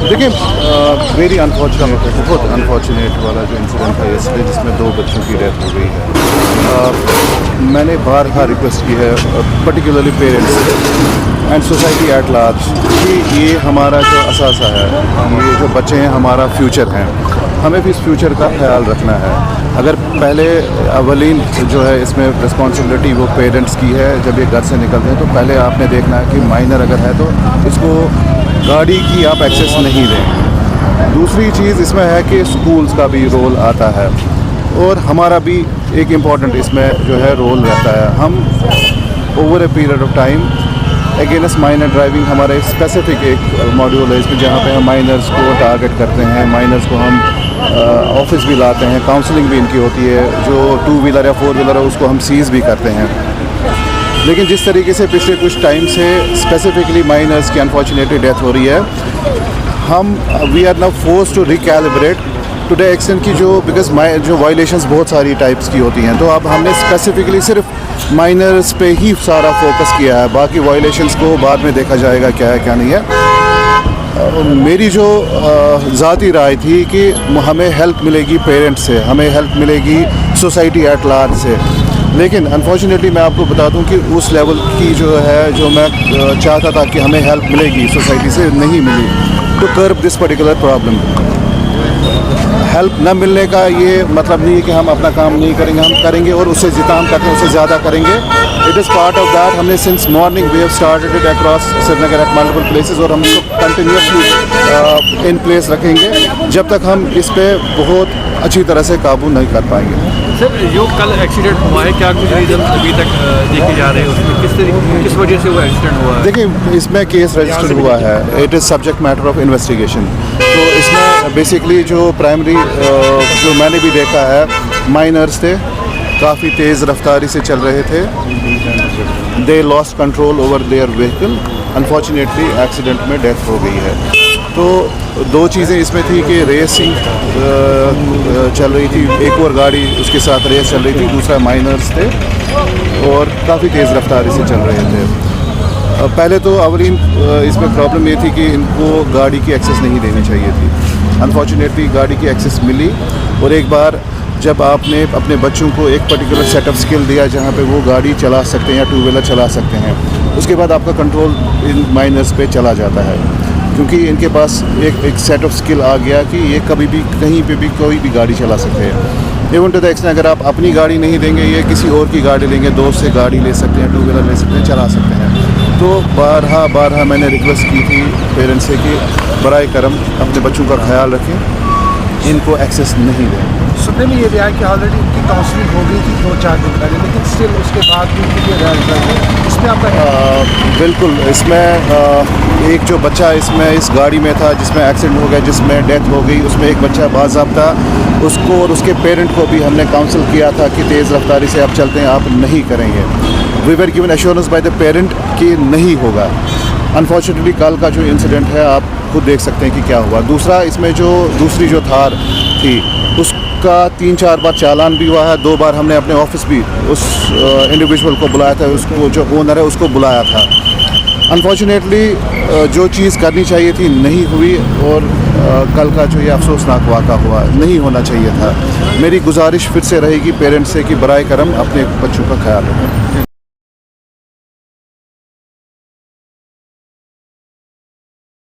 देखिए very unfortunate, बहुत unfortunate वाला जो इंसिडेंट था इसलिए जिसमें 2 बच्चों की डेथ हो गई है। मैंने बारहा रिक्वेस्ट की है particularly parents and society at large कि ये हमारा जो असासा है, ये जो बच्चे हैं हमारा फ्यूचर हैं, हमें भी इस फ्यूचर का ख्याल रखना है। अगर पहले अवलीन जो है इसमें रिस्पॉन्सिबिलिटी वो पेरेंट्स की है, जब ये घर से निकलते हैं तो पहले आपने देखना है कि माइनर अगर है तो इसको गाड़ी की आप एक्सेस नहीं दें। दूसरी चीज़ इसमें है कि स्कूल्स का भी रोल आता है और हमारा भी एक इम्पॉर्टेंट इसमें जो है रोल रहता है। हम over a period of time against minor driving हमारे स्पेसिफिक एक मॉड्यूल है इसमें, जहाँ पे हम माइनर्स को टारगेट करते हैं, माइनर्स को हम ऑफिस भी लाते हैं, काउंसलिंग भी इनकी होती है, जो 2 व्हीलर या 4 व्हीलर है उसको हम सीज़ भी करते हैं। लेकिन जिस तरीके से पिछले कुछ टाइम से स्पेसिफिकली माइनर्स की अनफॉर्चुनेटली डेथ हो रही है, हम we are now force to recalibrate to the extent की बिकॉज जो वायलेशंस बहुत सारी टाइप्स की होती हैं, तो अब हमने स्पेसिफिकली सिर्फ माइनर्स पे ही सारा फोकस किया है, बाकी वायलेशंस को बाद में देखा जाएगा क्या है क्या नहीं है। मेरी जो ज़ाती राय थी कि हमें हेल्प मिलेगी पेरेंट्स से, हमें हेल्प मिलेगी सोसाइटी एट लार्ज से, लेकिन अनफॉर्चुनेटली मैं आपको बता दूं कि उस लेवल की जो है जो मैं चाहता था कि हमें हेल्प मिलेगी सोसाइटी से, नहीं मिली। तो कर्ब दिस पर्टिकुलर प्रॉब्लम, हेल्प न मिलने का ये मतलब नहीं है कि हम अपना काम नहीं करेंगे, हम करेंगे और उससे जितना हम करते हैं उससे ज़्यादा करेंगे। It is part of that. हमने since morning we have started it across Srinagar at multiple places और हम इसको कंटिन्यूसली इन प्लेस रखेंगे जब तक हम इस पर बहुत अच्छी तरह से काबू नहीं कर पाएंगे। सर, जो कल एक्सीडेंट हुआ है, क्या कुछ रीज़न अभी तक देखे जा रहे हैं उसमें, किस वजह से वो एक्सीडेंट हुआ है? देखिए इसमें केस रजिस्टर्ड हुआ है, it is subject matter of investigation. तो इसमें बेसिकली जो प्राइमरी जो मैंने भी देखा है, माइनर्स थे, काफ़ी तेज़ रफ्तारी से चल रहे थे, they lost control over their vehicle, unfortunately accident में डेथ हो गई है। तो 2 चीज़ें इसमें थी कि रेसिंग चल रही थी, एक और गाड़ी उसके साथ रेस चल रही थी, दूसरा माइनर्स थे और काफ़ी तेज़ रफ्तारी से चल रहे थे। पहले तो अवलीन इसमें प्रॉब्लम ये थी कि इनको गाड़ी की एक्सेस नहीं देनी चाहिए थी। अनफॉर्चुनेटली गाड़ी की एक्सेस मिली और एक बार जब आपने अपने बच्चों को एक पर्टिकुलर सेटअप स्किल दिया जहाँ पे वो गाड़ी चला सकते हैं या 2 व्हीलर चला सकते हैं, उसके बाद आपका कंट्रोल इन माइनर्स पे चला जाता है, क्योंकि इनके पास एक सेट ऑफ स्किल आ गया कि ये कभी भी कहीं पे भी कोई भी गाड़ी चला सकते हैं। इवन टू द एक्सटेंट अगर आप अपनी गाड़ी नहीं देंगे, ये किसी और की गाड़ी लेंगे, दोस्त से गाड़ी ले सकते हैं, 2 व्हीलर ले सकते हैं, चला सकते हैं। तो बारहा मैंने रिक्वेस्ट की थी पेरेंट्स से कि बराए करम अपने बच्चों का ख्याल रखें, इनको एक्सेस नहीं दें। सुनने में ये भी आया कि ऑलरेडी उनकी काउंसलिंग हो गई थी 2-4 दिन पहले, लेकिन स्टिल उसके बाद भी उनके लिए इसमें आपका बिल्कुल, इसमें एक जो बच्चा इसमें इस गाड़ी में था जिसमें एक्सीडेंट हो गया, जिसमें डेथ हो गई, उसमें एक बच्चा बाज़ाब्ता, उसको और उसके पेरेंट को भी हमने काउंसिल किया था कि तेज़ रफ्तारी से आप चलते हैं, आप नहीं करेंगे। We were given assurance by the parent कि नहीं होगा। अनफॉर्चुनेटली कल का जो इंसिडेंट है आप खुद देख सकते हैं कि क्या हुआ। दूसरा इसमें जो दूसरी जो थार थी उसका 3-4 बार चालान भी हुआ है, 2 बार हमने अपने ऑफिस भी उस इंडिविजुअल को बुलाया था, उसको जो ओनर है उसको बुलाया था। अनफॉर्चुनेटली जो चीज़ करनी चाहिए थी नहीं हुई और कल का जो ये अफसोसनाक वाक़ा हुआ नहीं होना चाहिए था। मेरी गुजारिश फिर से रहेगी पेरेंट्स से कि बराए करम अपने बच्चों का ख्याल रखें।